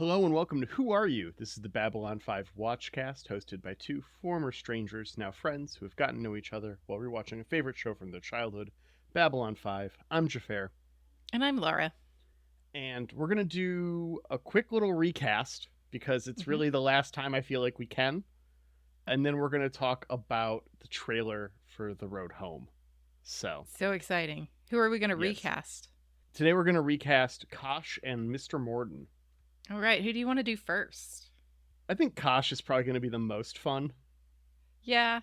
Hello and welcome to Who Are You? This is the Babylon 5 Watchcast, hosted by two former strangers, now friends, who have gotten to know each other while rewatching a favorite show from their childhood, Babylon 5. I'm Xhafer, And I'm Laura. and we're going to do a quick little recast because it's hmm really the last time I feel like we can. And then we're going to talk about the trailer for The Road Home. So, So exciting. Who are we going to yes. recast? Today we're going to recast Kosh and Mr. Morden. All right, who do you want to do first? I think Kosh is probably going to be the most fun. Yeah,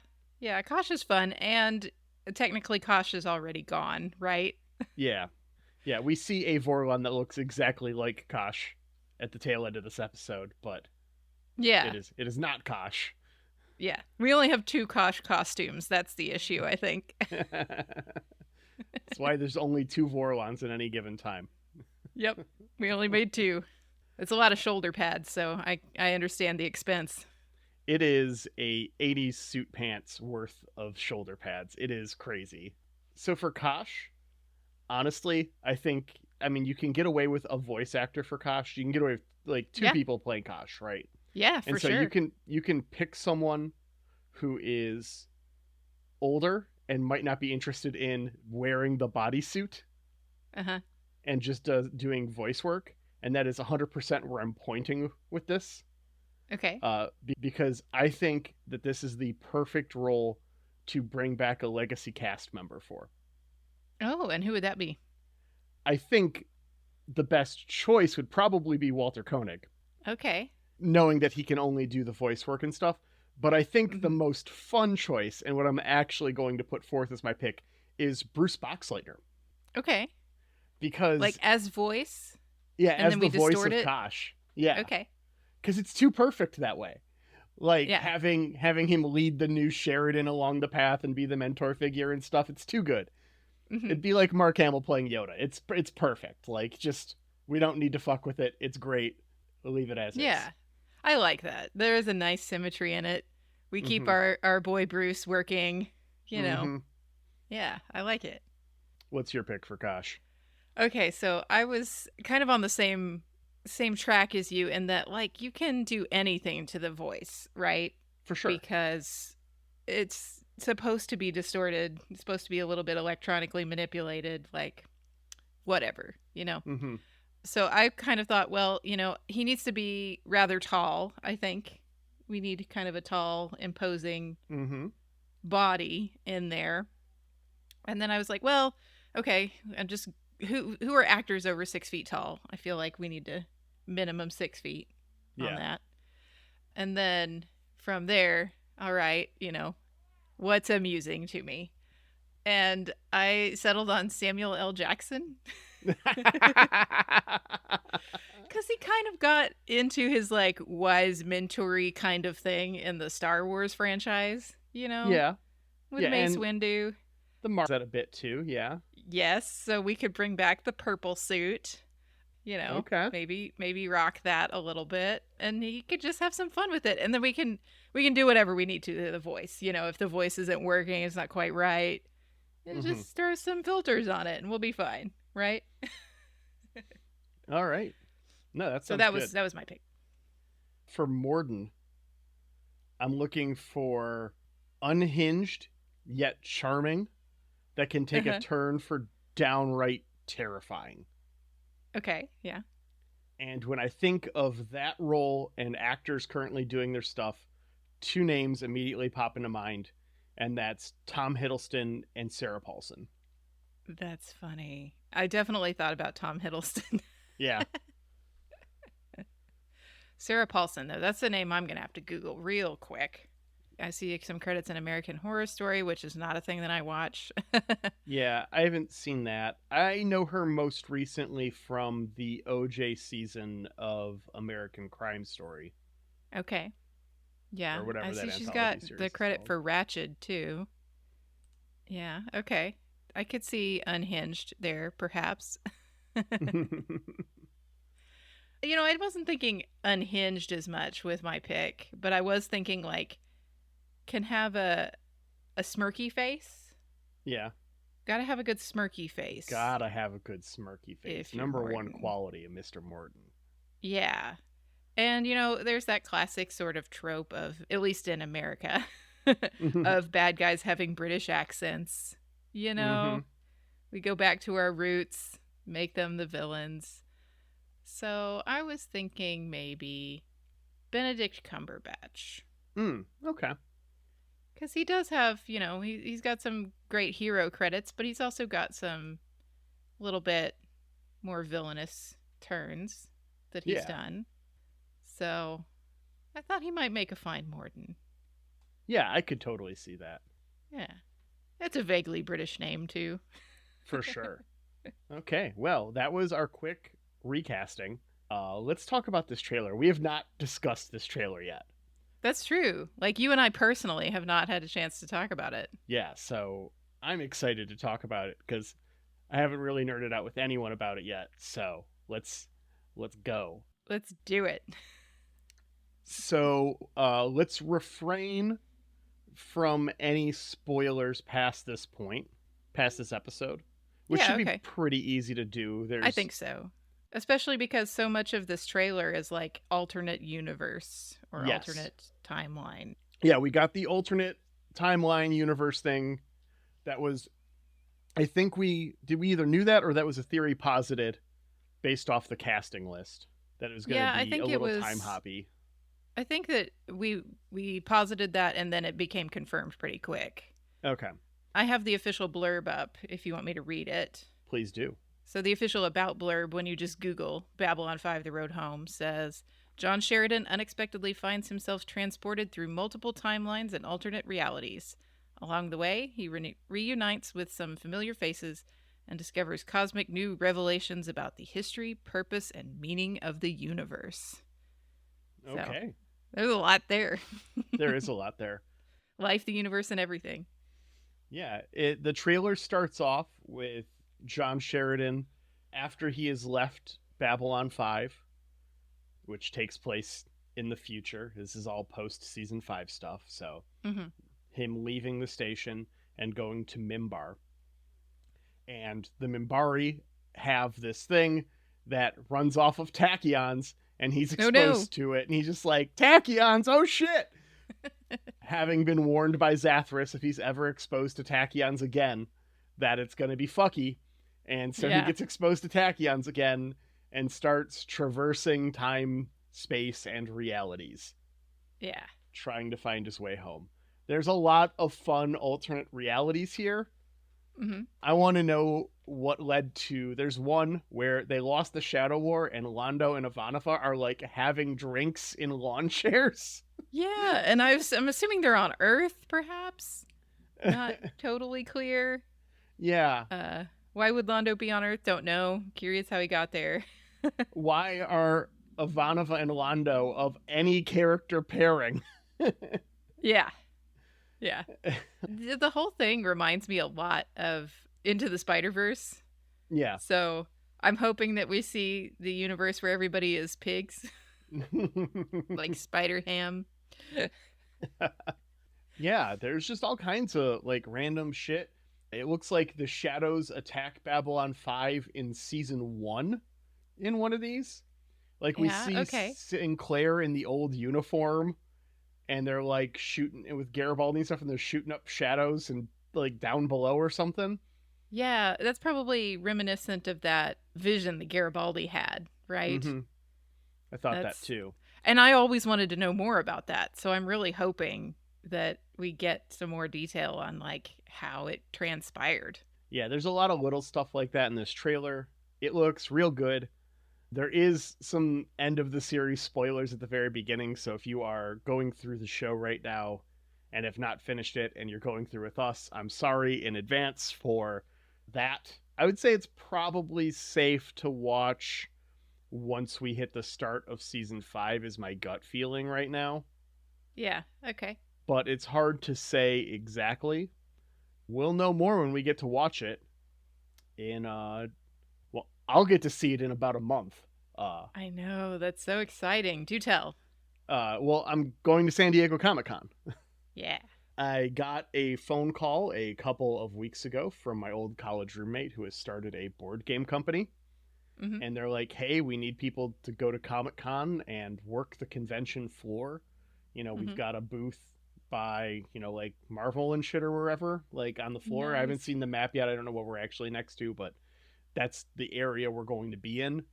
Kosh is fun, and technically Kosh is already gone, right? Yeah. Yeah, we see a Vorlon that looks exactly like Kosh at the tail end of this episode, but Yeah, it is not Kosh. yeah. We only have two Kosh costumes. That's the issue, I think. That's why there's only two Vorlons at any given time. Yep, we only made two. It's a lot of shoulder pads, so I understand the expense. It is a 80s suit pants worth of shoulder pads. It is crazy. So for Kosh, honestly, I mean, you can get away with a voice actor for Kosh. You can get away with like two Yeah, people playing Kosh, right? yeah, And for so sure. you can pick someone who is older and might not be interested in wearing the bodysuit Uh huh. and just doing voice work. And that is 100% where I'm pointing with this. Okay. Because I think that this is the perfect role to bring back a legacy cast member for. Oh, and who would that be? I think the best choice would probably be Walter Koenig, Okay. knowing that he can only do the voice work and stuff. But I think the hmm most fun choice, and what I'm actually going to put forth as my pick, is Bruce Boxleitner. Okay. Like Because, as voice, yeah, and as then the we voice distort of it. Kosh. Yeah. Okay. Because it's too perfect that way. Like Yeah. having him lead the new Sheridan along the path and be the mentor figure and stuff, it's too good. hmm It'd be like Mark Hamill playing Yoda. It's perfect. Like, just, we don't need to fuck with it. It's great. We'll leave it as is. Yeah, I like that. There is a nice symmetry in it. We keep Mm-hmm. our boy Bruce working, you know. Mm-hmm. Yeah, I like it. What's your pick for Kosh? Okay, so I was kind of on the same track as you in that like you can do anything to the voice, right? For sure. Because it's supposed to be distorted. It's supposed to be a little bit electronically manipulated, like whatever, you know. Mm-hmm. So I kind of thought, well, he needs to be rather tall, I think. We need kind of a tall, imposing Mm-hmm. body in there. And then I was like, well, okay, I'm just who are actors over 6 feet tall? I feel like we need to minimum 6 feet on Yeah. that. And then from there, all right, what's amusing to me? And I settled on Samuel L. Jackson. Because he kind of got into his like wise mentory kind of thing in the Star Wars franchise, Yeah. with Yeah, Mace and Windu. the Mars that a bit too, yeah. Yes, so we could bring back the purple suit, Okay. maybe rock that a little bit, and he could just have some fun with it, and then we can do whatever we need to the voice. If the voice isn't working, it's not quite right. Mm-hmm. Just throw some filters on it, and we'll be fine, right? All right. No, that So sounds that was good. that was my pick. For Morden, I'm looking for unhinged yet charming that can take a Uh-huh. turn for downright terrifying. Okay, yeah. And when I think of that role and actors currently doing their stuff, two names immediately pop into mind, and that's Tom Hiddleston and Sarah Paulson. That's funny. I definitely thought about Tom Hiddleston. Yeah. Sarah Paulson, though, that's the name I'm going to have to Google real quick. I see some credits in American Horror Story, which is not a thing that I watch. Yeah, I haven't seen that. I know her most recently from the OJ season of American Crime Story, Okay. Yeah, or I whatever that see she's anthology got series the is credit called. for Ratched, too. Yeah, okay. I could see Unhinged there, perhaps. I wasn't thinking Unhinged as much with my pick, but I was thinking, like, can have a smirky face. Yeah, Gotta have a good smirky face gotta have a good smirky face. if you're Number one Morton. quality of Mr. Morton. Yeah. And, there's that classic sort of trope of, at least in America, of bad guys having British accents. You Mm-hmm. know, we go back to our roots, make them the villains. So I was thinking maybe Benedict Cumberbatch. Okay. Because he does have, he's got some great hero credits, but he's also got some little bit more villainous turns that he's Yeah. done. So I thought he might make a fine Morden. Yeah, I could totally see that. Yeah. It's a vaguely British name, too. For sure. Okay, well, that was our quick recasting. Let's talk about this trailer. We have not discussed this trailer yet. That's true. Like, you and I personally have not had a chance to talk about it. Yeah, so I'm excited to talk about it because I haven't really nerded out with anyone about it yet. So let's go. Let's do it. So let's refrain from any spoilers past this point, past this episode, which Yeah, should be okay. pretty easy to do. I There's think so. Especially because so much of this trailer is like alternate universe or yes, alternate timeline. yeah, we got the alternate timeline universe thing. That was, I think we either knew that or that was a theory posited based off the casting list that it was going to Yeah, I be a think it little time was. hoppy. I think that we posited that and then it became confirmed pretty quick. Okay, I have the official blurb up if you want me to read it. please do. So the official about blurb, when you just Google Babylon 5 The Road Home, says John Sheridan unexpectedly finds himself transported through multiple timelines and alternate realities. Along the way, he reunites with some familiar faces and discovers cosmic new revelations about the history, purpose, and meaning of the universe. So Okay, there's a lot there. there is a lot there. Life, the universe, and everything. Yeah, the trailer starts off with John Sheridan after he has left Babylon 5, which takes place in the future. This is all post season 5 stuff. So, Mm-hmm. him leaving the station and going to Mimbar. And the Mimbari have this thing that runs off of tachyons, and he's Oh no. exposed to it. And he's just like, tachyons, oh shit! Having been warned by Zathras if he's ever exposed to tachyons again, that it's going to be fucky. And so he Yeah. gets exposed to tachyons again and starts traversing time, space, and realities, Yeah. trying to find his way home. There's a lot of fun alternate realities here. Mm-hmm. I want to know what led to. There's one where they lost the Shadow War, and Londo and Ivanova are like having drinks in lawn chairs. Yeah, and I'm assuming they're on Earth, perhaps. Not totally clear. Yeah. Uh, why would Londo be on Earth? Don't know. Curious how he got there. Why are Ivanova and Londo of any character pairing? Yeah, yeah. The whole thing reminds me a lot of Into the Spider-Verse. Yeah. So I'm hoping that we see the universe where everybody is pigs, like Spider Ham. Yeah, there's just all kinds of like random shit. It looks like the Shadows attack Babylon 5 in season 1 in one of these. Like we Yeah, see okay. Sinclair in the old uniform and they're like shooting with Garibaldi and stuff and they're shooting up shadows and like down below or something. Yeah, that's probably reminiscent of that vision that Garibaldi had, right? Mhm. I thought that That's too. And I always wanted to know more about that. So I'm really hoping that we get some more detail on like how it transpired. Yeah, there's a lot of little stuff like that in this trailer. It looks real good. There is some end of the series spoilers at the very beginning, so if you are going through the show right now and have not finished it and you're going through with us, I'm sorry in advance for that. I would say it's probably safe to watch once we hit the start of season 5 is my gut feeling right now, Yeah, okay. but it's hard to say exactly. We'll know more when we get to watch it in well, I'll get to see it in about a month. I know, that's so exciting. Do tell. Well, I'm going to San Diego Comic-Con. Yeah. I got a phone call a couple of weeks ago from my old college roommate who has started a board game company. Mm-hmm. and they're like, hey, we need people to go to Comic-Con and work the convention floor. We've Mm-hmm. got a booth by, like Marvel and shit or wherever, like on the floor. I haven't Nice. seen the map yet. I don't know what we're actually next to, but that's the area we're going to be in.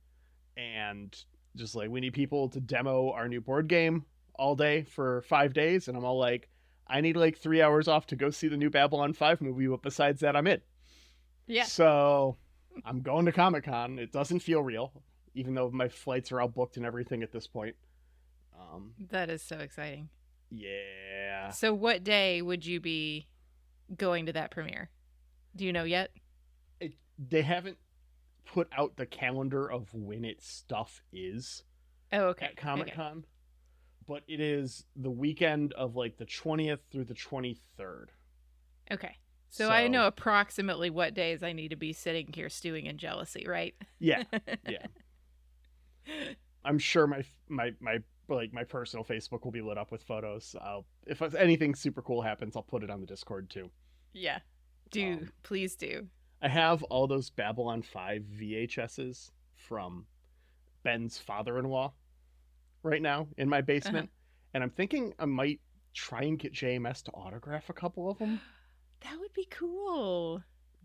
And just like, we need people to demo our new board game all day for 5 days. And I'm all like, I need like 3 hours off to go see the new Babylon 5 movie, but besides that, I'm in. Yeah. So I'm going to Comic Con. It doesn't feel real, even though my flights are all booked and everything at this point. Um, That is so exciting. yeah. So, what day would you be going to that premiere? Do you know yet? They haven't put out the calendar of when its stuff is Oh, at okay. Comic Okay. Con, but it is the weekend of like the 20th through the 23rd. Okay. So I So know approximately what days I need to be sitting here stewing in jealousy, right? yeah, yeah. I'm sure my personal Facebook will be lit up with photos. If anything super cool happens, I'll put it on the Discord too. Yeah. Do. Um, Please do. I have all those Babylon 5 VHSs from Ben's father-in-law right now in my Uh-huh. basement, and I'm thinking I might try and get JMS to autograph a couple of them. That would be cool.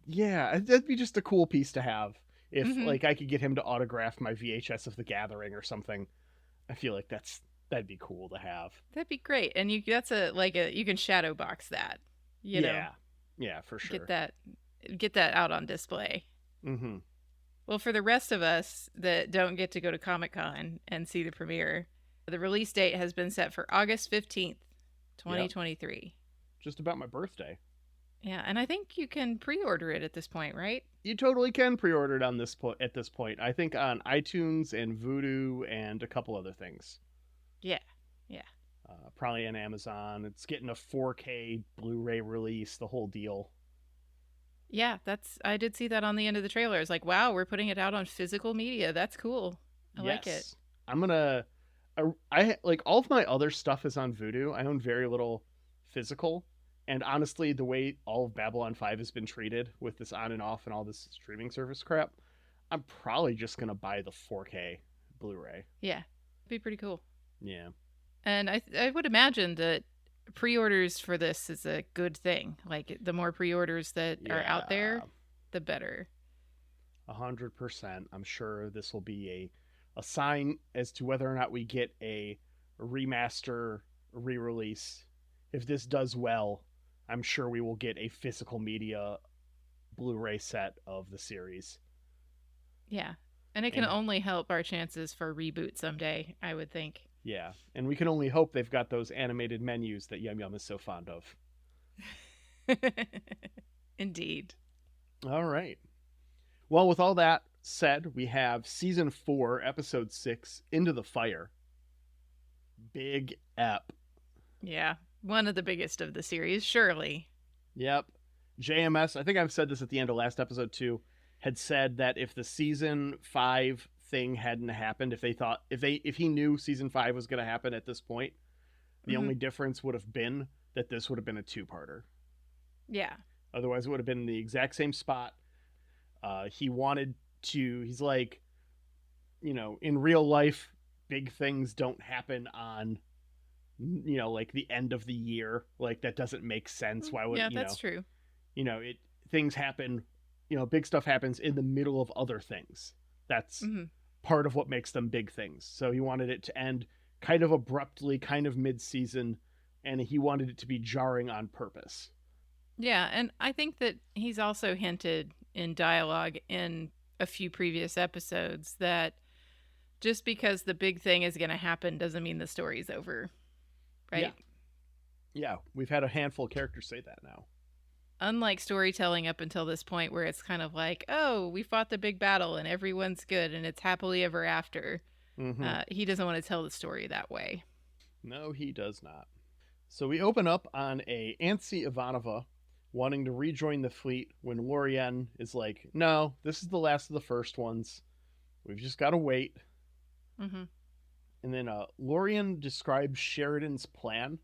Yeah, that'd be just a cool piece to have. If Mm-hmm. like I could get him to autograph my VHS of The Gathering or something, I feel like that'd be cool to have. That'd be great. And that's you can shadow box that, you know, Yeah, yeah, for get sure. that get that out on display. Mm-hmm. Well, for the rest of us that don't get to go to Comic-Con and see the premiere, the release date has been set for August 15th, Yep, 2023. just about my birthday. Yeah, and I think you can pre-order it at this point, right? You totally can pre-order it on this at this point. I think on iTunes and Vudu and a couple other things. Yeah. Yeah. Probably on Amazon. It's getting a 4K Blu-ray release, the whole deal. Yeah, I did see that on the end of the trailer. It's like, wow, we're putting it out on physical media. That's cool. I like it. Yes, I'm gonna. I like all of my other stuff is on Vudu. I own very little physical, and honestly, the way all of Babylon 5 has been treated with this on and off and all this streaming service crap, I'm probably just gonna buy the 4K Blu-ray. Yeah. It'd be pretty cool. Yeah. And I would imagine that pre-orders for this is a good thing. Like the more pre-orders that are out Yeah. there, the better. 100%. I'm sure this will be a sign as to whether or not we get a remaster re-release. If this does well, I'm sure we will get a physical media Blu-ray set of the series. Yeah. And it can And only help our chances for a reboot someday, I would think. yeah, and we can only hope they've got those animated menus that Yum Yum is so fond of. Indeed. All right. Well, with all that said, we have season 4, episode 6, Into the Fire. Big ep. Yeah. One of the biggest of the series, surely. Yep. JMS, I think I've said this at the end of last episode too, had said that if the season 5 thing hadn't happened, if he knew season 5 was going to happen at this point, the Mm-hmm. only difference would have been that this would have been a two-parter. Yeah. Otherwise, it would have been in the exact same spot. He wanted to. He's like, in real life, big things don't happen on, like the end of the year. Like that doesn't make sense. Why would Yeah, that's true. it things happen, big stuff happens in the middle of other things. That's Mm-hmm. part of what makes them big things. So he wanted it to end kind of abruptly, kind of mid-season, and he wanted it to be jarring on purpose. Yeah, and I think that he's also hinted in dialogue in a few previous episodes that just because the big thing is going to happen doesn't mean the story's over, Yeah. right? Yeah, we've had a handful of characters say that now. Unlike storytelling up until this point where it's kind of like, oh, we fought the big battle and everyone's good and it's happily ever after. Mm-hmm. He doesn't want to tell the story that way. No, he does not. So we open up on a Antsy Ivanova wanting to rejoin the fleet when Lorien is like, no, this is the last of the first ones. We've just got to wait. Mm-hmm. And then Lorien describes Sheridan's plan,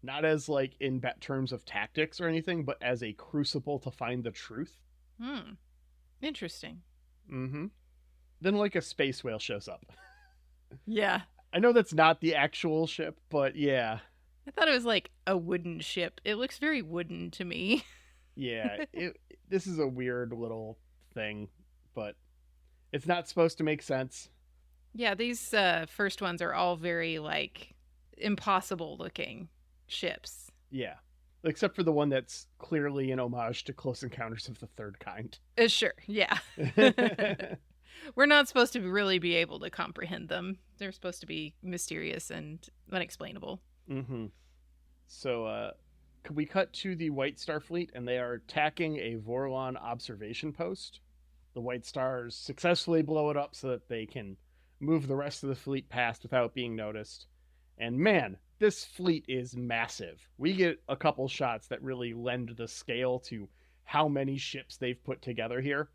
not as like in terms of tactics or anything, but as a crucible to find the truth. Hmm. Interesting. Mm-hmm. then like a space whale shows up. Yeah. I know that's not the actual ship, but yeah. I thought it was like a wooden ship. It looks very wooden to me. Yeah, this is a weird little thing, but it's not supposed to make sense. Yeah, these first ones are all very like impossible looking ships. Yeah. Except for the one that's clearly an homage to Close Encounters of the Third Kind. Sure, yeah. We're not supposed to really be able to comprehend them. They're supposed to be mysterious and unexplainable. Mm-hmm. So, could we cut to the White Star fleet, and they are attacking a Vorlon observation post. The White Stars successfully blow it up so that they can move the rest of the fleet past without being noticed. And man, this fleet is massive. We get a couple shots that really lend the scale to how many ships they've put together here.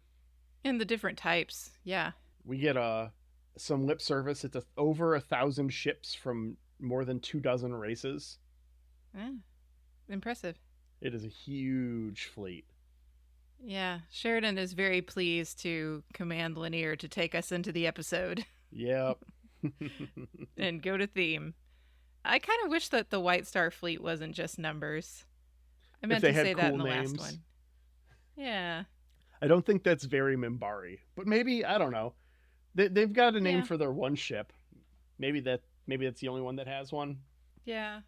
And the different types, yeah. We get some lip service. It's over 1,000 ships from more than 24 races. Impressive. It is a huge fleet. Yeah, Sheridan is very pleased to command Lanier to take us into the episode. Yep. And go to theme. I kind of wish that the White Star fleet wasn't just numbers. I meant to say that in the last one. Yeah. I don't think that's very Minbari, but maybe, I don't know. They've got a name Yeah. for their one ship. Maybe that's the only one that has one. Yeah.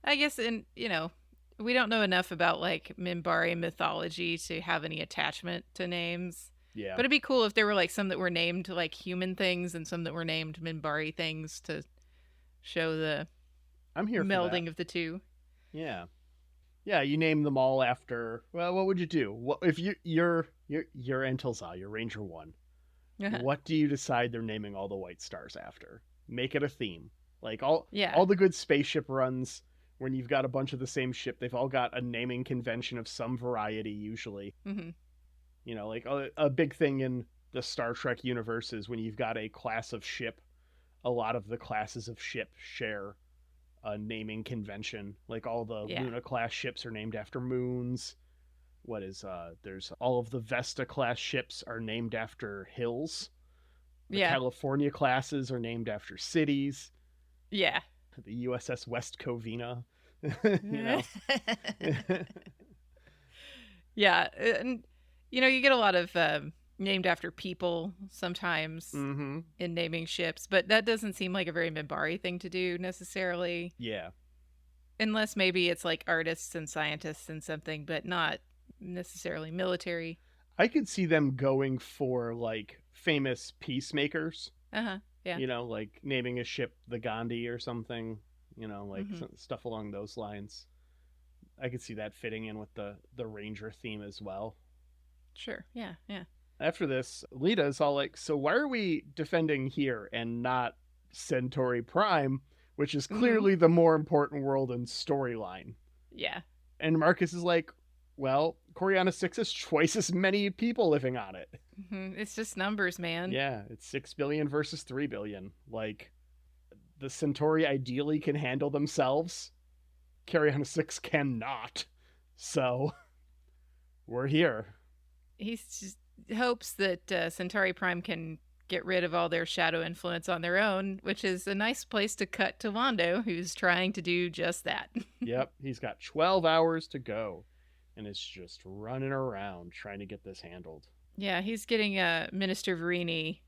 I guess, we don't know enough about like Minbari mythology to have any attachment to names. Yeah. But it'd be cool if there were like some that were named like human things and some that were named Minbari things to show the I'm here for melding that. of the two. Yeah. Yeah, you name them all after. Well, what would you do? What if you're Entelza, you're Ranger 1? What do you decide they're naming all the White Stars after? Make it a theme. Like all the good spaceship runs when you've got a bunch of the same ship, they've all got a naming convention of some variety usually. Mm-hmm. You know, like a big thing in the Star Trek universe is when you've got a class of ship, a lot of the classes of ship share a naming convention. Like all the Luna class ships are named after moons. There's all of the Vesta class ships are named after hills. The California classes are named after cities. Yeah. The USS West Covina. You know. Yeah, and you get a lot of named after people sometimes in naming ships, but that doesn't seem like a very Minbari thing to do necessarily. Yeah. Unless maybe it's like artists and scientists and something, but not necessarily military. I could see them going for like famous peacemakers. Yeah. Like naming a ship the Gandhi or something, like stuff along those lines. I could see that fitting in with the Ranger theme as well. Sure. Yeah. After this, Lita's all like, so why are we defending here and not Centauri Prime, which is clearly the more important world and storyline? Yeah. And Marcus is like, well, Coriana 6 has twice as many people living on it. It's just numbers, man. Yeah, it's 6 billion versus 3 billion. Like, the Centauri ideally can handle themselves. Coriana 6 cannot. So, we're here. He just hopes that Centauri Prime can get rid of all their shadow influence on their own, which is a nice place to cut to Londo, who's trying to do just that. Yep, he's got 12 hours to go. And it's just running around trying to get this handled. Yeah, he's getting Minister Verini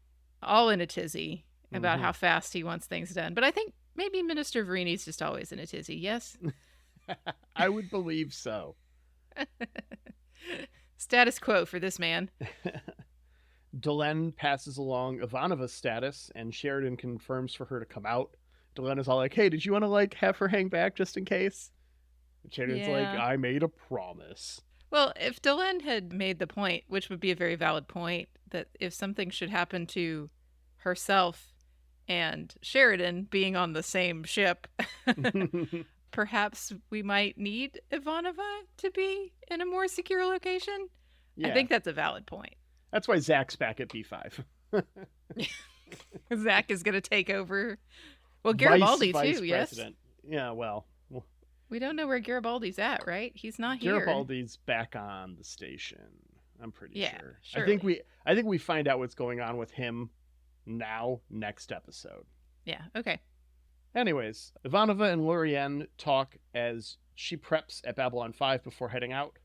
all in a tizzy about how fast he wants things done. But I think maybe Minister Verini's just always in a tizzy, yes? I would believe so. Status quo for this man. Delenn passes along Ivanova's status, and Sheridan confirms for her to come out. Delenn is all like, hey, did you want to have her hang back just in case? And Sheridan's like, I made a promise. Well, if Delenn had made the point, which would be a very valid point, that if something should happen to herself and Sheridan being on the same ship, perhaps we might need Ivanova to be in a more secure location. Yeah. I think that's a valid point. That's why Zach's back at B5. Zach is going to take over. Well, Garibaldi Vice too, President. Yes? Yeah, well. We don't know where Garibaldi's at, right? He's not here. Garibaldi's back on the station. I'm pretty sure. Surely. I think we find out what's going on with him Now, next episode. Yeah, okay. Anyways, Ivanova and Lorien talk as she preps at Babylon 5 before heading out.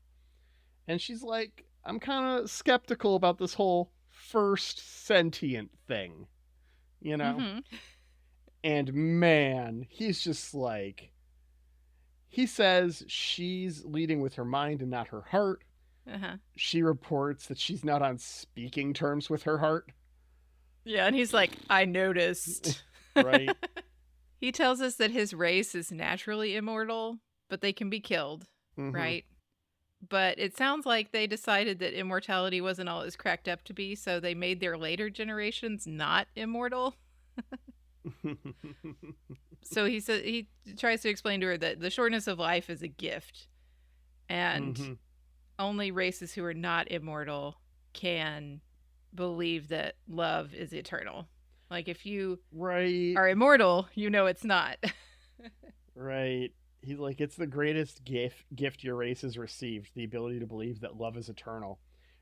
And she's like, I'm kind of skeptical about this whole first sentient thing, you know? Mm-hmm. And man, he's just like, he says she's leading with her mind and not her heart. Uh-huh. She reports that she's not on speaking terms with her heart. Yeah, and he's like, I noticed. Right. He tells us that his race is naturally immortal, but they can be killed, Mm-hmm. right? But it sounds like they decided that immortality wasn't all it was cracked up to be, so they made their later generations not immortal. So he said he tries to explain to her that the shortness of life is a gift, and only races who are not immortal can believe that love is eternal. Like if you are immortal, you know it's not. Right. He's like, it's the greatest gift your race has received, the ability to believe that love is eternal.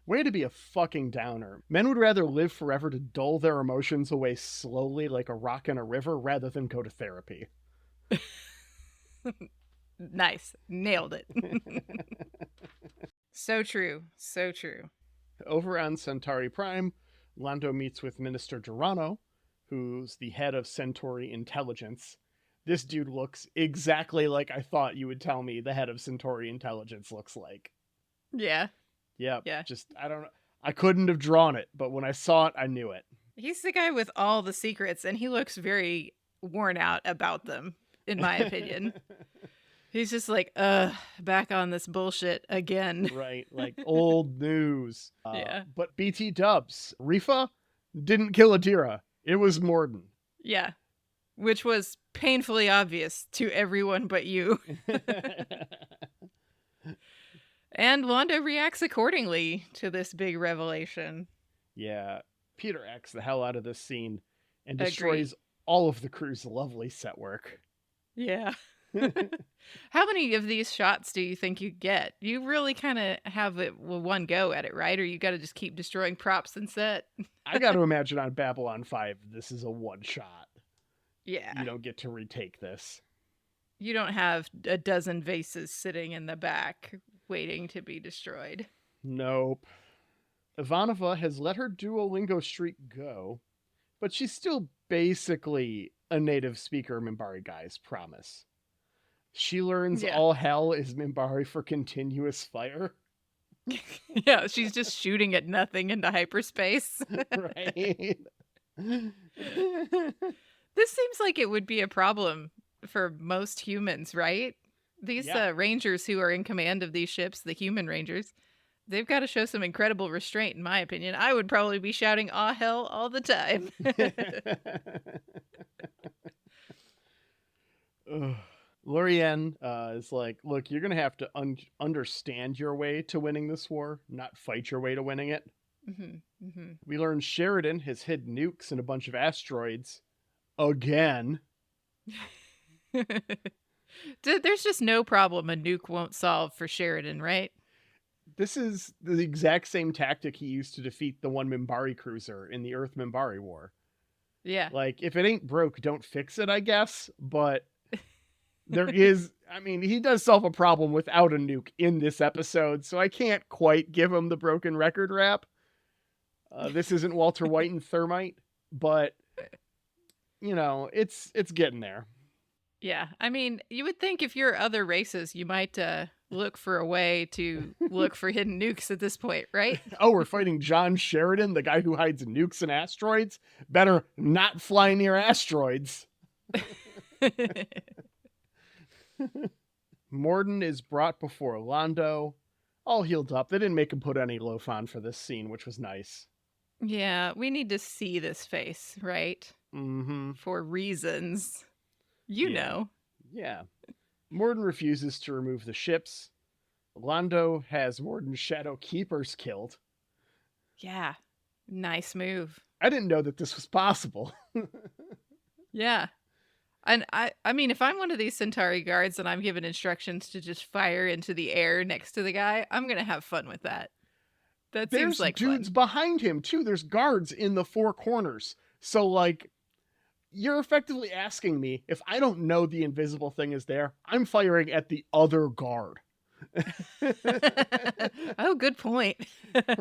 Way to be a fucking downer. Men would rather live forever to dull their emotions away slowly like a rock in a river rather than go to therapy. Nice. Nailed it. So true. So true. Over on Centauri Prime, Lando meets with Minister Durano, who's the head of Centauri Intelligence. This dude looks exactly like I thought you would tell me the head of Centauri Intelligence looks like. Yeah. Yep. Yeah. Just, I don't know. I couldn't have drawn it, but when I saw it, I knew it. He's the guy with all the secrets, and he looks very worn out about them, in my opinion. He's just like, back on this bullshit again. Right, like old news. Yeah. But BT dubs. Rifa didn't kill Adira. It was Morden. Yeah. Which was painfully obvious to everyone but you. And Wanda reacts accordingly to this big revelation. Yeah. Peter acts the hell out of this scene and destroys all of the crew's lovely set work. Yeah. How many of these shots do you think you get? You really kind of have it one go at it, right? Or you got to just keep destroying props and set? I got to imagine on Babylon 5, this is a one shot. Yeah. You don't get to retake this. You don't have a dozen vases sitting in the back waiting to be destroyed. Nope. Ivanova has let her Duolingo streak go, but she's still basically a native speaker Minbari guy's promise. She learns all hell is Minbari for continuous fire. Yeah, she's just shooting at nothing into hyperspace. Right. This seems like it would be a problem for most humans, right? These rangers who are in command of these ships, the human rangers, they've got to show some incredible restraint, in my opinion. I would probably be shouting Ahel all the time. Lorien is like, look, you're going to have to understand your way to winning this war, not fight your way to winning it. Mm-hmm. Mm-hmm. We learn Sheridan has hid nukes in a bunch of asteroids. Again. There's just no problem a nuke won't solve for Sheridan, right? This is the exact same tactic he used to defeat the one Minbari cruiser in the Earth Minbari War. Yeah. Like, if it ain't broke, don't fix it, I guess. But there is, I mean, he does solve a problem without a nuke in this episode, so I can't quite give him the broken record rap. This isn't Walter White and Thermite, but, you know, it's getting there. Yeah, I mean, you would think if you're other races, you might look for a way to look for hidden nukes at this point, right? Oh, we're fighting John Sheridan, the guy who hides nukes in asteroids? Better not fly near asteroids. Morden is brought before Lando, all healed up. They didn't make him put any loaf on for this scene, which was nice. Yeah, we need to see this face, right? Mm-hmm. For reasons. You know. Yeah. Morden refuses to remove the ships. Lando has Morden's Shadow Keepers killed. Yeah. Nice move. I didn't know that this was possible. Yeah. And I mean, if I'm one of these Centauri guards and I'm given instructions to just fire into the air next to the guy, I'm going to have fun with that. That seems like There's dudes fun. behind him, too. There's guards in the four corners. So, like, you're effectively asking me if I don't know the invisible thing is there, I'm firing at the other guard. Oh, good point.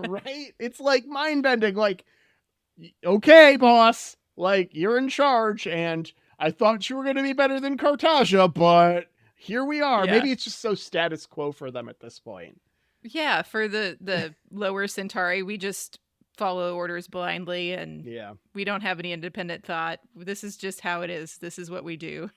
Right? It's like mind bending. Like, okay, boss, like, you're in charge, and I thought you were going to be better than Cartagia, but here we are. Yeah. Maybe it's just so status quo for them at this point. Yeah, for the lower Centauri, we just follow orders blindly and Yeah. we don't have any independent thought. This is just how it is. This is what we do.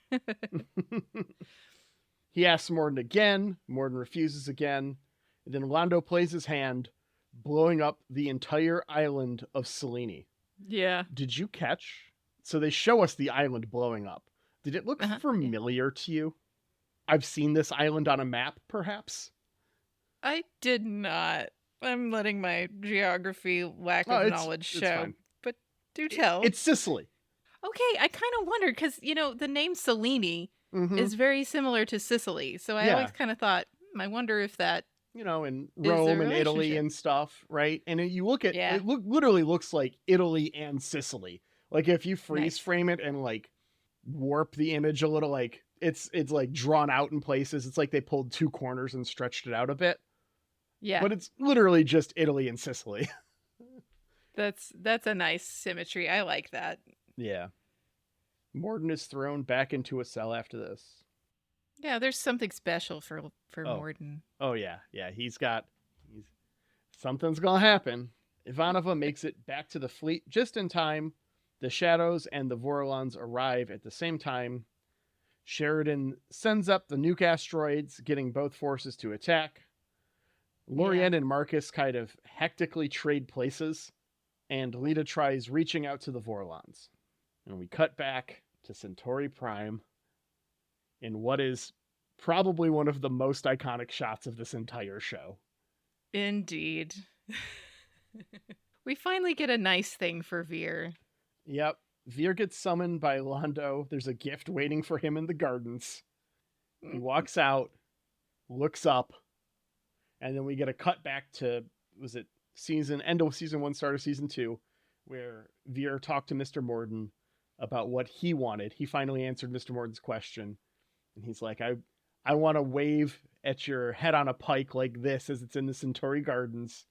He asks Morden again. Morden refuses again. And then Londo plays his hand, blowing up the entire island of Selene. Yeah. Did you catch? So they show us the island blowing up. Did it look Yeah. familiar to you? I've seen this island on a map, perhaps? I did not. I'm letting my geography lack of knowledge it's show. fine. But do tell. It's Sicily. Okay, I kind of wondered because, the name Selene Mm-hmm. is very similar to Sicily. So I always kind of thought, I wonder if that in is a Rome and Italy relationship. and stuff, right? And you look at Yeah. it, literally looks like Italy and Sicily. Like, if you freeze Nice. frame it and like warp the image a little, like it's like drawn out in places. It's like they pulled two corners and stretched it out a bit. Yeah. But it's literally just Italy and Sicily. That's a nice symmetry. I like that. Yeah. Morden is thrown back into a cell after this. Yeah, there's something special for Morden. Oh yeah. Something's gonna happen. Ivanova makes it back to the fleet just in time. The Shadows and the Vorlons arrive at the same time. Sheridan sends up the nuke asteroids, getting both forces to attack. Lorien and Marcus kind of hectically trade places, and Lita tries reaching out to the Vorlons. And we cut back to Centauri Prime in what is probably one of the most iconic shots of this entire show. Indeed. We finally get a nice thing for Veer. Yep. Veer gets summoned by Londo. There's a gift waiting for him in the gardens. He walks out, looks up, and then we get a cut back to, end of season 1, start of season 2, where Veer talked to Mr. Morden about what he wanted. He finally answered Mr. Morden's question. And he's like, I want to wave at your head on a pike like this as it's in the Centauri Gardens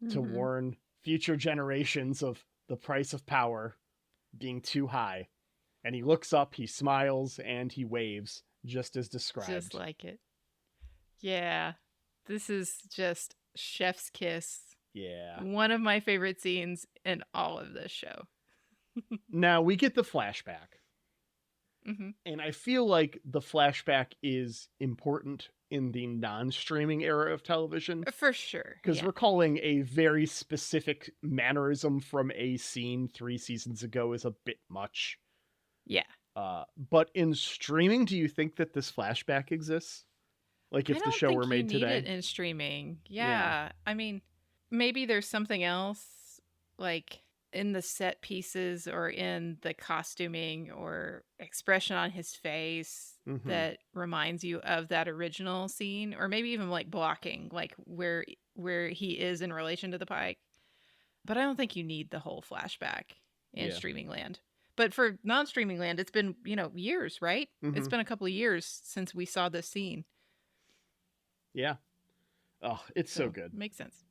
to warn future generations of the price of power being too high. And he looks up, he smiles, and he waves, just as described. Just like it. Yeah. This is just chef's kiss. Yeah. One of my favorite scenes in all of this show. Now, we get the flashback. And I feel like the flashback is important in the non-streaming era of television. For sure. Because recalling a very specific mannerism from a scene 3 seasons ago is a bit much. Yeah. But in streaming, do you think that this flashback exists? Like, if the show were made today? I don't think you need it in streaming. Yeah. I mean, maybe there's something else, like in the set pieces or in the costuming or expression on his face that reminds you of that original scene, or maybe even like blocking, like where he is in relation to the pike. But I don't think you need the whole flashback in streaming land. But for non-streaming land, it's been, years, right? It's been a couple of years since we saw this scene. Yeah. Oh, it's so good. Makes sense.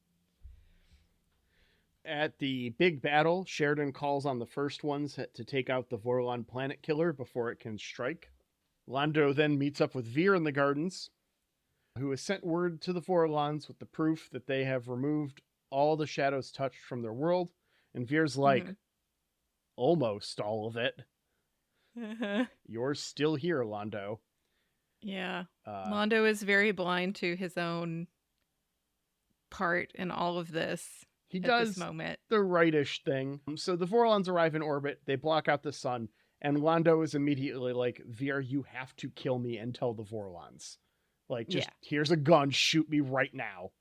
At the big battle, Sheridan calls on the first ones to take out the Vorlon planet killer before it can strike. Londo then meets up with Veer in the gardens, who has sent word to the Vorlons with the proof that they have removed all the Shadows touched from their world. And Veer's like, almost all of it. You're still here, Londo. Yeah. Londo is very blind to his own part in all of this. He does the rightish thing. So the Vorlons arrive in orbit, they block out the sun, and Londo is immediately like, Veer, you have to kill me and tell the Vorlons. Like, just, here's a gun, shoot me right now.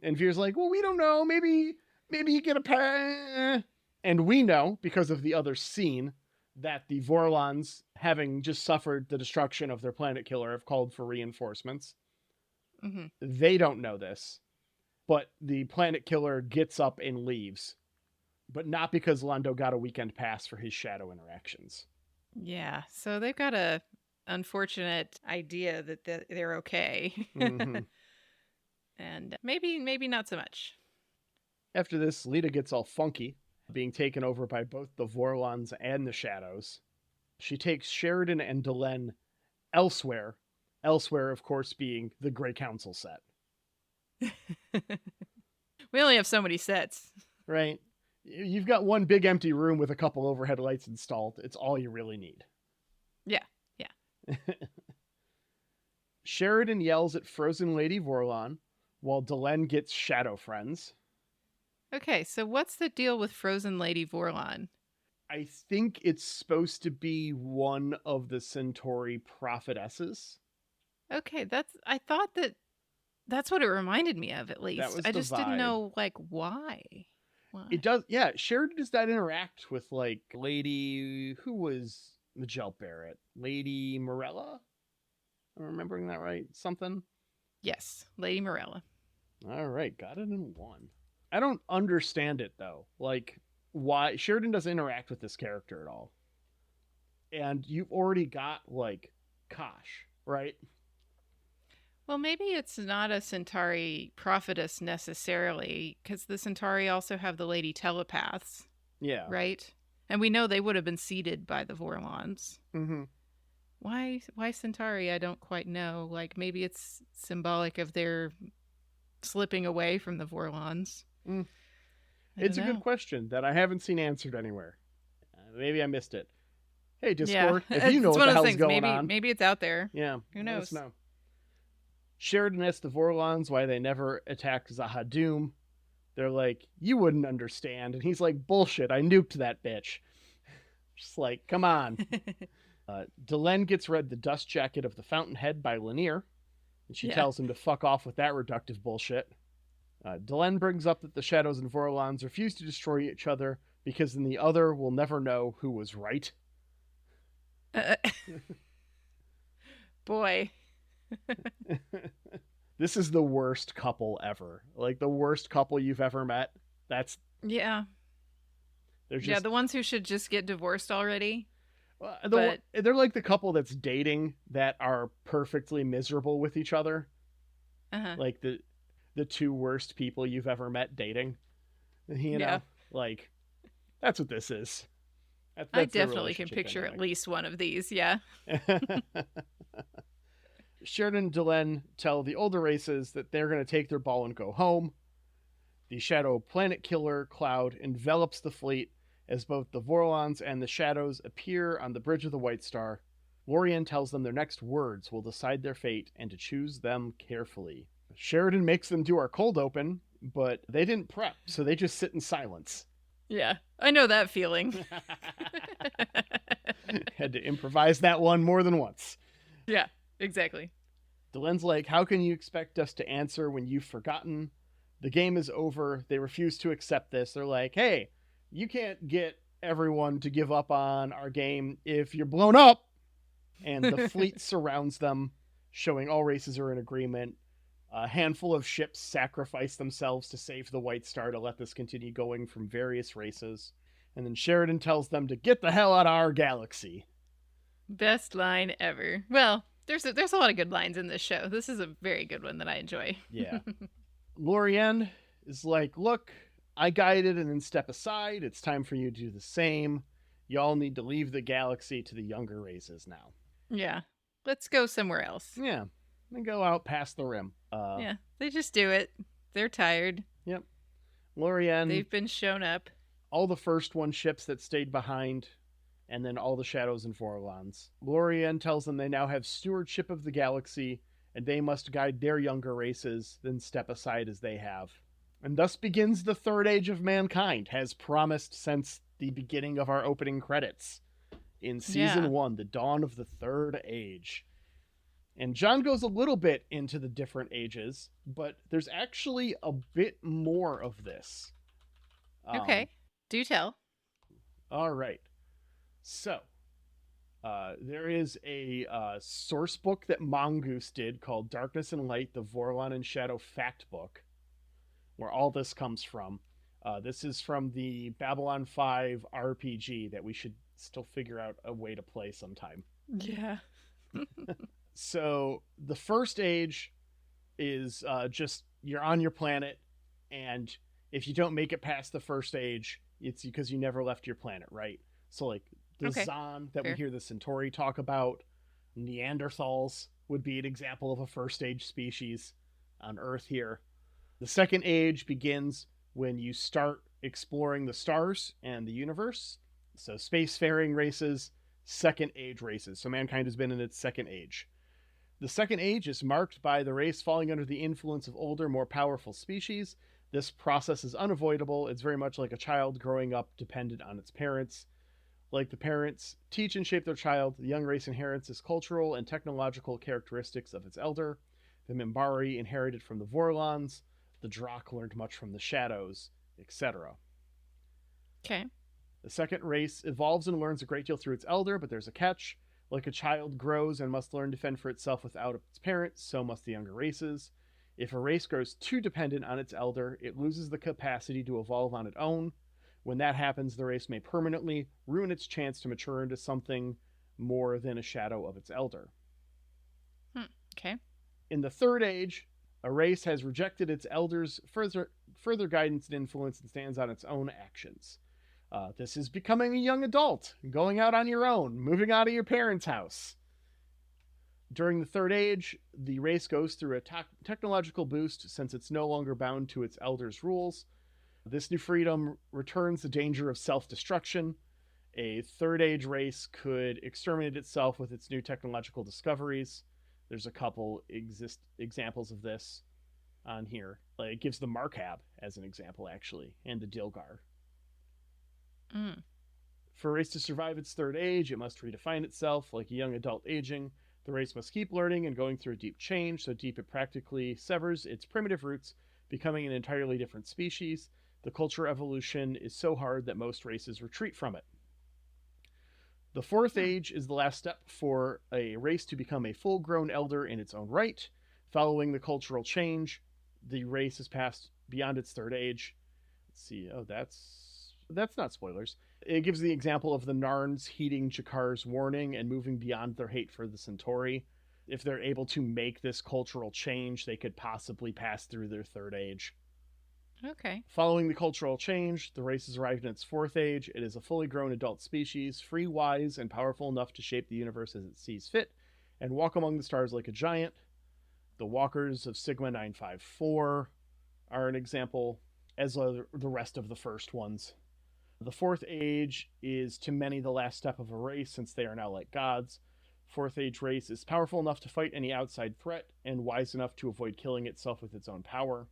And Veer's like, well, we don't know, maybe you get a And we know, because of the other scene, that the Vorlons, having just suffered the destruction of their planet killer, have called for reinforcements. They don't know this. But the planet killer gets up and leaves. but not because Londo got a weekend pass for his shadow interactions. Yeah. So they've got a unfortunate idea that they're okay. Mm-hmm. And maybe not so much. After this, Lita gets all funky, being taken over by both the Vorlons and the Shadows. She takes Sheridan and Delenn elsewhere. Elsewhere, of course, being the Grey Council set. We only have so many sets. Right? You've got one big empty room with a couple overhead lights installed. It's all you really need. Yeah. Yeah. Sheridan yells at Frozen Lady Vorlon, while Delenn gets Shadow Friends. Okay, so what's the deal with Frozen Lady Vorlon? I think it's supposed to be one of the Centauri prophetesses. Okay, I thought that's what it reminded me of, at That least. was I the just didn't vibe. know, like, why. It does, yeah. Sheridan does not interact with like Lady, who was Majel Barrett, Lady Morella. Am I remembering that right? Something. Yes, Lady Morella. All right, got it in one. I don't understand it though. Like, why Sheridan doesn't interact with this character at all, and you've already got like Kosh, right? Well, maybe it's not a Centauri prophetess necessarily, because the Centauri also have the Lady Telepaths, Yeah. right? And we know they would have been seeded by the Vorlons. Mm-hmm. Why Centauri? I don't quite know. Like, maybe it's symbolic of their slipping away from the Vorlons. Mm. I don't It's a good know. question that I haven't seen answered anywhere. Maybe I missed it. Hey, Yeah, Discord, if you know it's what one the of those hell's things. going Maybe on, maybe it's out there. yeah, Who let us knows? know. Sheridan asks the Vorlons why they never attacked Zahadum. They're like, you wouldn't understand. And he's like, bullshit, I nuked that bitch. Just like, come on. Delenn gets read the dust jacket of the Fountainhead by Lanier, and she Yeah. tells him to fuck off with that reductive bullshit. Delenn brings up that the Shadows and Vorlons refuse to destroy each other because then the other will never know who was right. Uh, boy. This is the worst couple ever. Like the worst couple you've ever met. That's Yeah. they're Yeah, just the ones who should just get divorced already. But they're like the couple that's dating that are perfectly miserable with each other. uh-huh. Like the two worst people you've ever met dating. You Yeah. know, like that's what this is. I That's their definitely can relationship picture at least one of these. Yeah. dynamic. Sheridan and Delenn tell the older races that they're going to take their ball and go home. The Shadow Planet Killer cloud envelops the fleet as both the Vorlons and the Shadows appear on the bridge of the White Star. Lorien tells them their next words will decide their fate and to choose them carefully. Sheridan makes them do our cold open, but they didn't prep, so they just sit in silence. Yeah. I know that feeling. Had to improvise that one more than once. Yeah, exactly. Delenn's like, how can you expect us to answer when you've forgotten? The game is over. They refuse to accept this. They're like, hey, you can't get everyone to give up on our game if you're blown up. And the fleet surrounds them, showing all races are in agreement. A handful of ships sacrifice themselves to save the White Star to let this continue going from various races. And then Sheridan tells them to get the hell out of our galaxy. Best line ever. Well, there's a lot of good lines in this show. This is a very good one that I enjoy. Yeah. Lorien is like, look, I guided and then step aside. It's time for you to do the same. Y'all need to leave the galaxy to the younger races now. Yeah. Let's go somewhere else. Yeah. And go out past the rim. Yeah. They just do it. They're tired. Yep. Lorien. They've been shown up. All the first one ships that stayed behind, and then all the Shadows and Vorlons. Lorien tells them they now have stewardship of the galaxy, and they must guide their younger races, then step aside as they have. And thus begins the third age of mankind, as promised since the beginning of our opening credits. In season 1, the dawn of the third age. And John goes a little bit into the different ages, but there's actually a bit more of this. Okay. Do tell. All right. So, there is a source book that Mongoose did called Darkness and Light, the Vorlon and Shadow Fact Book, where all this comes from. This is from the Babylon 5 RPG that we should still figure out a way to play sometime. Yeah. So the first age is just you're on your planet, and if you don't make it past the first age, it's because you never left your planet, right? So like the Okay. Zon that we Fair. hear the Centauri talk about, Neanderthals would be an example of a first age species on Earth here. The second age begins when you start exploring the stars and the universe. So spacefaring races, second age races. So mankind has been in its second age. The second age is marked by the race falling under the influence of older, more powerful species. This process is unavoidable. It's very much like a child growing up dependent on its parents. Like the parents teach and shape their child, the young race inherits its cultural and technological characteristics of its elder. The Minbari inherited from the Vorlons. The Drakh learned much from the Shadows, etc. Okay. The second race evolves and learns a great deal through its elder, but there's a catch. Like a child grows and must learn to fend for itself without its parents, so must the younger races. If a race grows too dependent on its elder, it loses the capacity to evolve on its own. When that happens, the race may permanently ruin its chance to mature into something more than a shadow of its elder. Okay. In the third age, a race has rejected its elder's further guidance and influence and stands on its own actions. This is becoming a young adult, going out on your own, moving out of your parents' house. During the third age, the race goes through a technological boost since it's no longer bound to its elder's rules. This new freedom returns the danger of self-destruction. A third age race could exterminate itself with its new technological discoveries. There's a couple examples of this on here. Like, it gives the Markhab as an example, actually, and the Dilgar. For a race to survive its third age, it must redefine itself like a young adult aging. The race must keep learning and going through a deep change, so deep it practically severs its primitive roots, becoming an entirely different species. The culture evolution is so hard that most races retreat from it. The fourth age is the last step for a race to become a full-grown elder in its own right. Following the cultural change, the race is passed beyond its third age. Let's see. Oh, that's not spoilers. It gives the example of the Narns heeding Jakar's warning and moving beyond their hate for the Centauri. If they're able to make this cultural change, they could possibly pass through their third age. Okay. Following the cultural change, the race has arrived in its fourth age. It is a fully grown adult species, free, wise, and powerful enough to shape the universe as it sees fit and walk among the stars like a giant. The walkers of Sigma 954 are an example, as are the rest of the first ones. The fourth age is to many the last step of a race, since they are now like gods. Fourth age race is powerful enough to fight any outside threat and wise enough to avoid killing itself with its own power.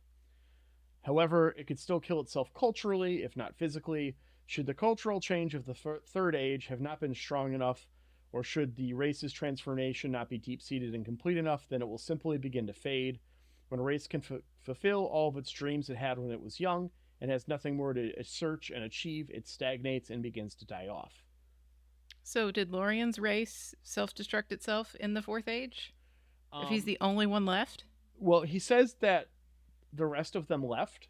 However, it could still kill itself culturally, if not physically, should the cultural change of the third age have not been strong enough, or should the race's transformation not be deep-seated and complete enough, then it will simply begin to fade. When a race can fulfill all of its dreams it had when it was young, and has nothing more to search and achieve, it stagnates and begins to die off. So did Lorian's race self-destruct itself in the fourth age? If he's the only one left? Well, he says that the rest of them left,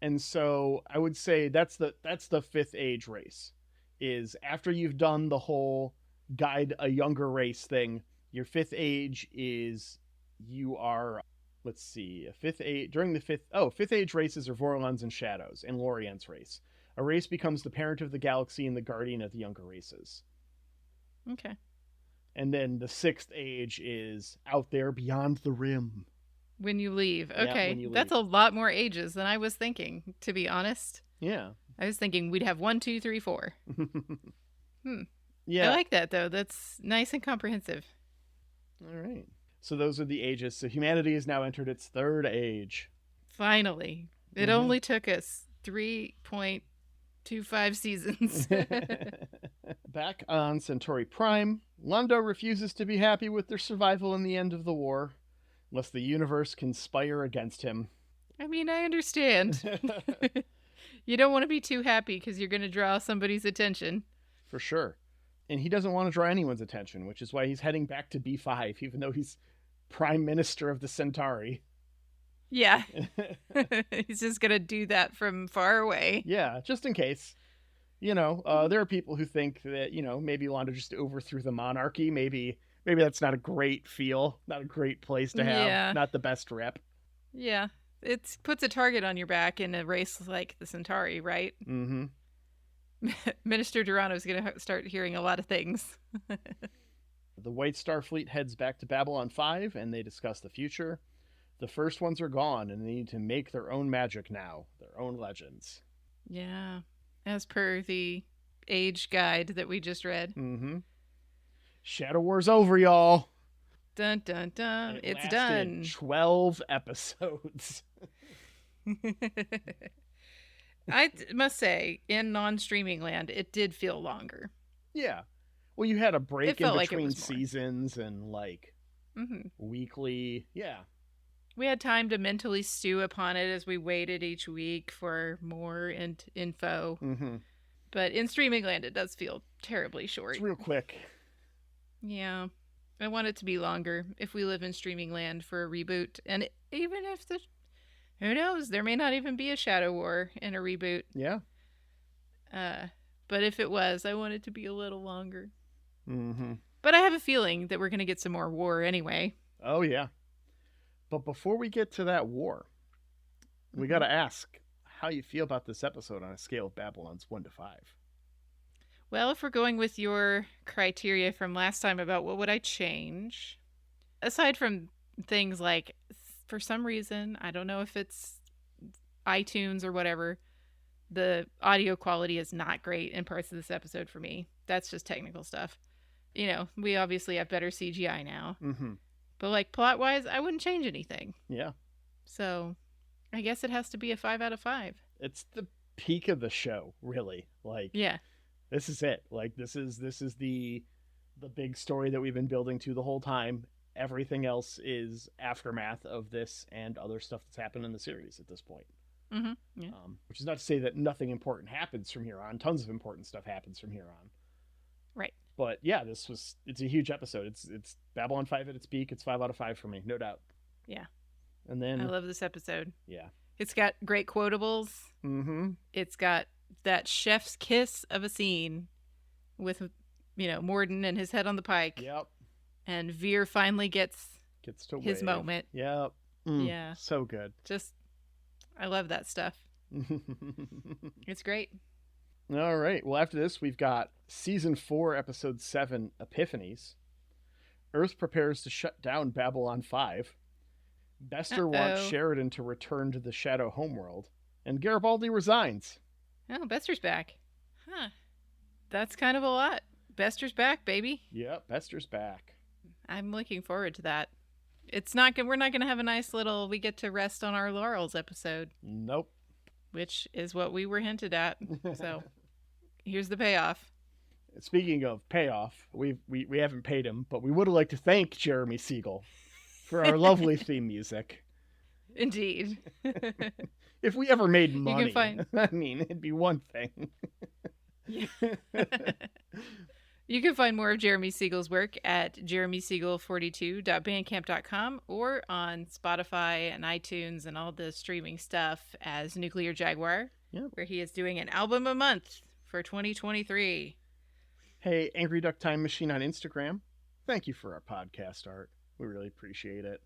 and so I would say that's the fifth age race. Is after you've done the whole guide a younger race thing, your fifth age is you are, let's see, a fifth age during the fifth age races are Vorlons and Shadows and Lorient's race. A race becomes the parent of the galaxy and the guardian of the younger races. Okay. And then the sixth age is out there beyond the rim. When you leave. Yeah, Okay. when you That's leave. a lot more ages than I was thinking, to be honest. Yeah. I was thinking we'd have 1, 2, 3, 4. Yeah. I like that, though. That's nice and comprehensive. All right. So those are the ages. So humanity has now entered its third age. Finally. It only took us 3.25 seasons. Back on Centauri Prime, Londo refuses to be happy with their survival in the end of the war, unless the universe conspire against him. I mean, I understand. You don't want to be too happy because you're going to draw somebody's attention. For sure. And he doesn't want to draw anyone's attention, which is why he's heading back to B5, even though he's Prime Minister of the Centauri. Yeah. He's just going to do that from far away. Yeah, just in case. There are people who think that, maybe Yolanda just overthrew the monarchy. Maybe that's not a great feel, not a great place to have, Yeah. not the best rep. Yeah. It puts a target on your back in a race like the Centauri, right? Mm-hmm. Minister Durano's going to start hearing a lot of things. The White Star Fleet heads back to Babylon 5, and they discuss the future. The first ones are gone, and they need to make their own magic now, their own legends. Yeah. As per the age guide that we just read. Mm-hmm. Shadow War's over, y'all. Dun, dun, dun. It's lasted done. 12 episodes. I must say, in non-streaming land, it did feel longer. Yeah. Well, you had a break in like between seasons and weekly. Yeah. We had time to mentally stew upon it as we waited each week for more info. Mm-hmm. But in streaming land, it does feel terribly short. It's real quick. Yeah. I want it to be longer if we live in streaming land for a reboot. And even if who knows, there may not even be a Shadow War in a reboot. Yeah. But if it was, I want it to be a little longer. Mm-hmm. But I have a feeling that we're going to get some more war anyway. Oh, yeah. But before we get to that war, we got to ask how you feel about this episode on a scale of Babylon's 1 to 5. Well, if we're going with your criteria from last time about what would I change, aside from things like, for some reason, I don't know if it's iTunes or whatever, the audio quality is not great in parts of this episode for me. That's just technical stuff. We obviously have better CGI now. Mm-hmm. But plot-wise, I wouldn't change anything. Yeah. So I guess it has to be a 5 out of 5. It's the peak of the show, really. Yeah. This is it. This is the big story that we've been building to the whole time. Everything else is aftermath of this and other stuff that's happened in the series at this point. Mm-hmm. Yeah. Which is not to say that nothing important happens from here on. Tons of important stuff happens from here on. Right. But yeah, it's a huge episode. It's Babylon 5 at its peak. It's 5 out of 5 for me, no doubt. Yeah. And then I love this episode. Yeah. It's got great quotables. Mm-hmm. It's got that chef's kiss of a scene with, Morden and his head on the pike. Yep. And Veer finally gets to his moment. Yep. Yeah. So good. I love that stuff. It's great. All right. Well, after this, we've got Season 4, Episode 7, Epiphanies. Earth prepares to shut down Babylon 5. Bester wants Sheridan to return to the Shadow homeworld. And Garibaldi resigns. Oh, Bester's back. Huh. That's kind of a lot. Bester's back, baby. Yep, Bester's back. I'm looking forward to that. We're not going to have a nice little we get to rest on our laurels episode. Nope. Which is what we were hinted at. So here's the payoff. Speaking of payoff, we haven't paid him, but we would have liked to thank Jeremy Siegel for our lovely theme music. Indeed. If we ever made money, you can find... it'd be one thing. You can find more of Jeremy Siegel's work at jeremysiegel42.bandcamp.com or on Spotify and iTunes and all the streaming stuff as Nuclear Jaguar, where he is doing an album a month for 2023. Hey, Angry Duck Time Machine on Instagram. Thank you for our podcast art. We really appreciate it.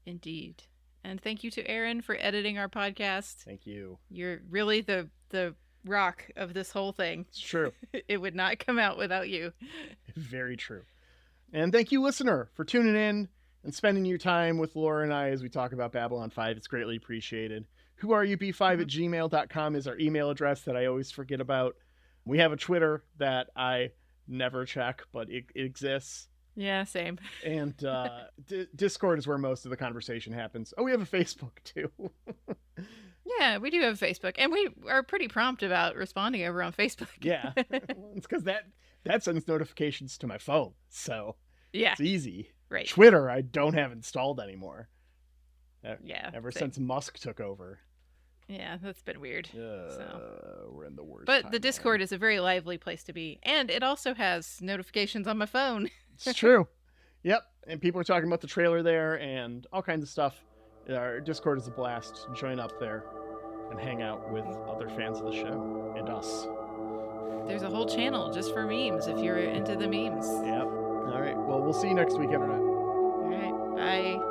Indeed. And thank you to Aaron for editing our podcast. Thank you. You're really the rock of this whole thing. It's true. It would not come out without you. Very true. And thank you, listener, for tuning in and spending your time with Laura and I as we talk about Babylon 5. It's greatly appreciated. whoareyoub5@gmail.com is our email address that I always forget about. We have a Twitter that I never check, but it exists. Yeah, same. And Discord is where most of the conversation happens. Oh, we have a Facebook, too. Yeah, we do have a Facebook, and we are pretty prompt about responding over on Facebook. Yeah, it's because that sends notifications to my phone, so yeah, it's easy. Right. Twitter, I don't have installed anymore. Ever since Musk took over. Yeah, that's been weird. We're in the worst. But the Discord is a very lively place to be, and it also has notifications on my phone. It's true. Yep, and people are talking about the trailer there and all kinds of stuff. Our Discord is a blast. Join up there and hang out with other fans of the show and us. There's a whole channel just for memes if you're into the memes. Yep. All right. Well, we'll see you next week, Internet. All right. Bye.